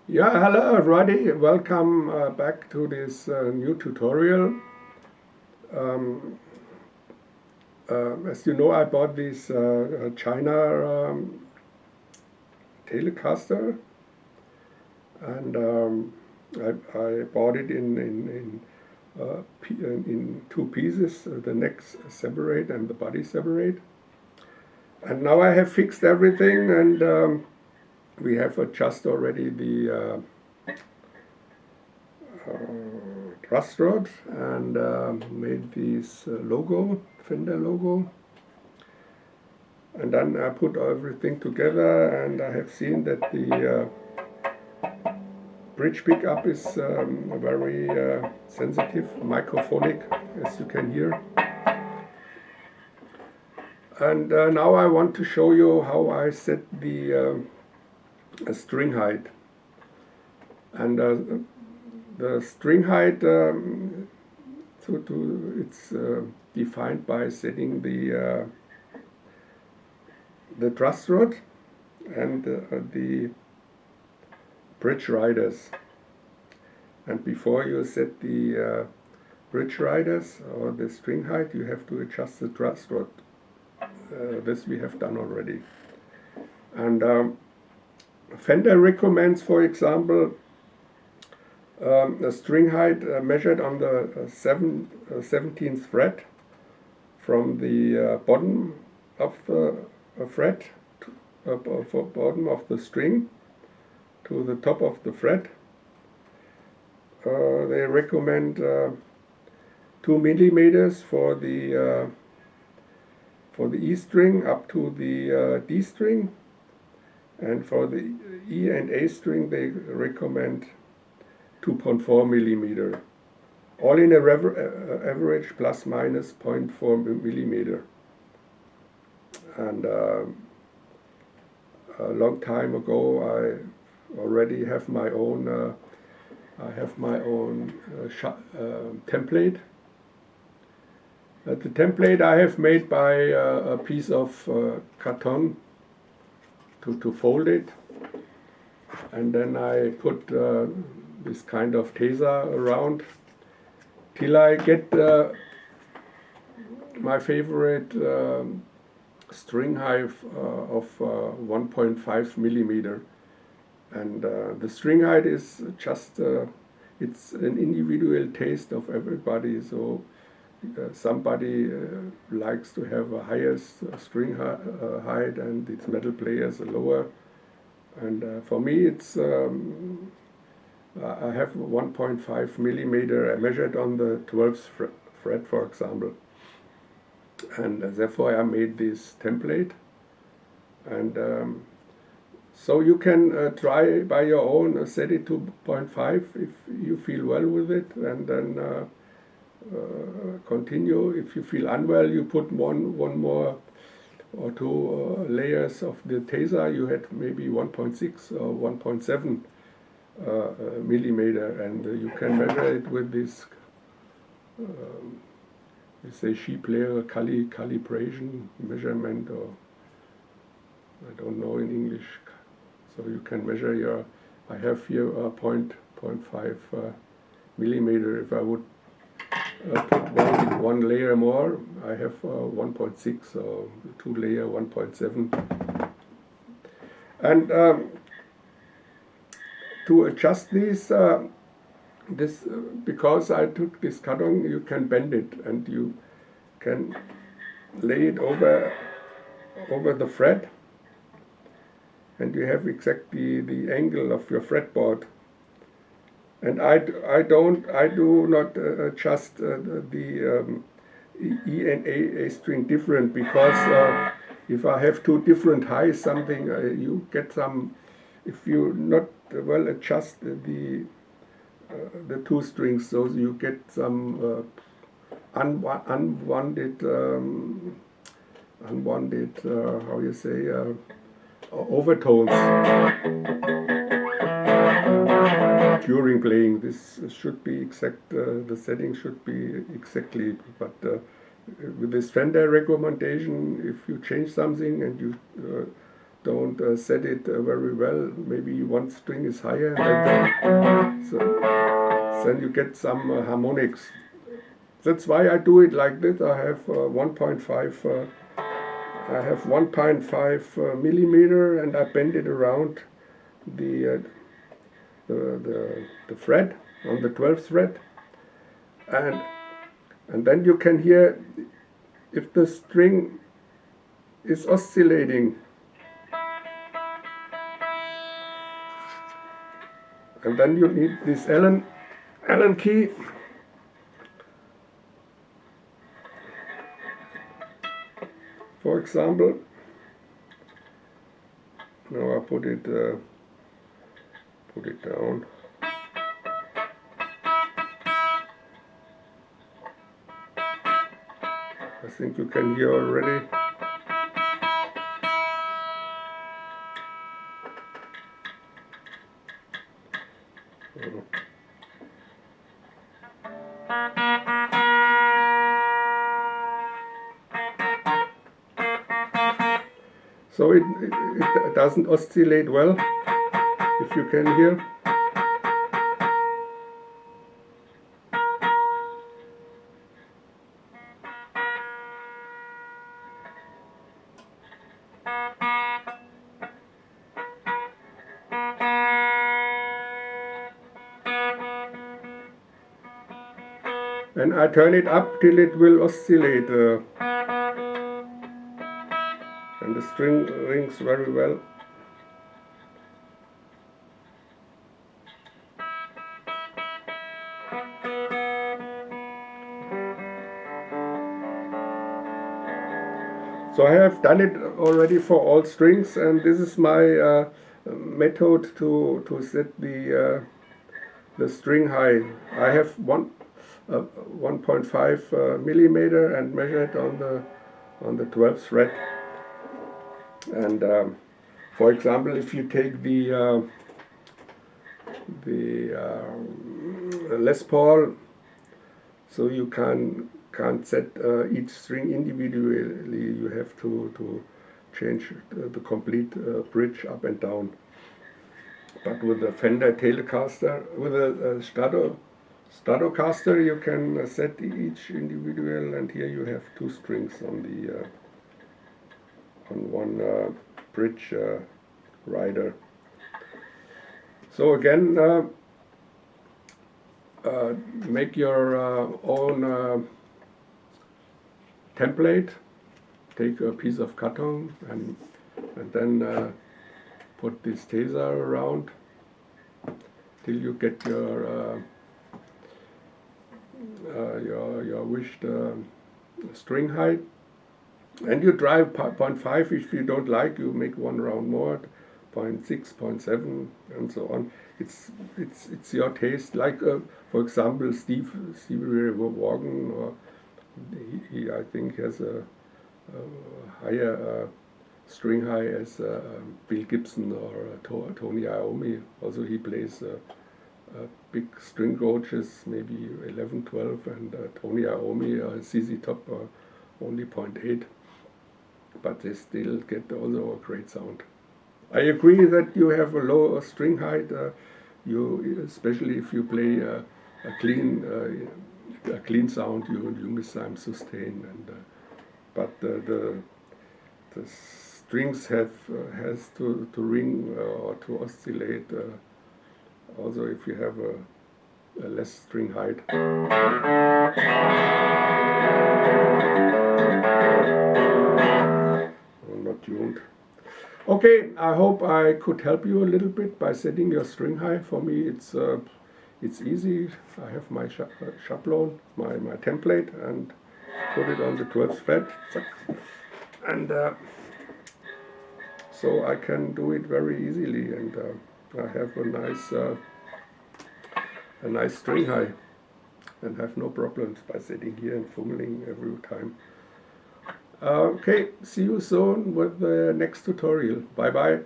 Yeah, hello everybody. Welcome back to this new tutorial. Um, as you know, I bought this China Telecaster, and I bought it in two pieces, the necks separate and the body separate. And now I have fixed everything, and we have adjusted already the truss rod and made this logo, Fender logo. And then I put everything together, and I have seen that the bridge pickup is very sensitive, microphonic, as you can hear. And now I want to show you how I set the string height. And the string height, it's defined by setting the truss rod and the bridge riders. And before you set the bridge riders or the string height, you have to adjust the truss rod. This we have done already. And Fender recommends, for example, a string height measured on the 17th fret from the bottom of the fret, bottom of the string to the top of the fret. They recommend 2 millimeters for the E string up to the D string, and for the E and A string they recommend 2.4 millimeter. All in average plus minus 0.4 millimeter. And a long time ago I already have my own template. The template I have made by a piece of carton to fold it, and then I put this kind of taser around till I get my favorite string height of 1.5 millimeter. And the string height is just it's an individual taste of everybody. So somebody likes to have a higher string height, and its metal players a lower. And for me, it's I have 1.5 millimeter. I measured on the 12th fret, for example, and therefore I made this template. And so you can try by your own, set it to 0.5 if you feel well with it, and then continue. If you feel unwell, you put one more or two layers of the taser. You had maybe 1.6 or 1.7 millimeter, and you can measure it with this we say sheep layer calibration measurement, or I don't know in English. So you can measure your, I have here 0.5 millimeter. If I would put one layer more, I have 1.6, or 2 layer 1.7. And to adjust these, because I took this carton, you can bend it, and you can lay it over the fret, and you have exactly the angle of your fretboard. And I do not adjust the E and A string different, because if I have two different highs, something you get some, if you not well adjust the two strings, so you get some unwanted how you say overtones during playing. This should be exact, the setting should be exactly, but with this Fender recommendation, if you change something and you don't set it very well. Maybe one string is higher, and then you get some harmonics. That's why I do it like this. I have 1.5. I have 1.5 millimeter, and I bend it around the fret on the 12th fret, and then you can hear if the string is oscillating, and then you need this Allen key. For example, now I put it down. I think you can hear already. So it doesn't oscillate well, if you can hear. And I turn it up till it will oscillate, and the string rings very well. So I have done it already for all strings, and this is my method to set the string height. I have 1.5 millimeter and measure it on the 12th fret. And for example, if you take the Les Paul, so you can't set each string individually. You have to change the complete bridge up and down. But with the Fender Telecaster, with a Stratocaster, you can set each individual, and here you have two strings on the on one bridge rider. So again, make your own template. Take a piece of carton and then put this taser around till you get your wished string height, and you try 0.5. If you don't like, you make one round more, 0.6, 0.7, and so on. It's your taste. Like for example, Stevie Ray Vaughan, or he I think has a higher string high as Bill Gibson or Tony Iommi. Also he plays big string gauges, maybe 11, 12, and Tony Iommi, ZZ Top, only 0.8, but they still get also a great sound. I agree that you have a low string height, especially if you play a clean sound, you miss some sustain, and but the strings has to ring or to oscillate. Also, if you have a less string height. Not tuned. Okay, I hope I could help you a little bit by setting your string height. For me, it's easy. I have my schablon, my template, and put it on the 12th fret, and so I can do it very easily, and I have a nice string height, and have no problems by sitting here and fumbling every time. Okay, see you soon with the next tutorial. Bye bye.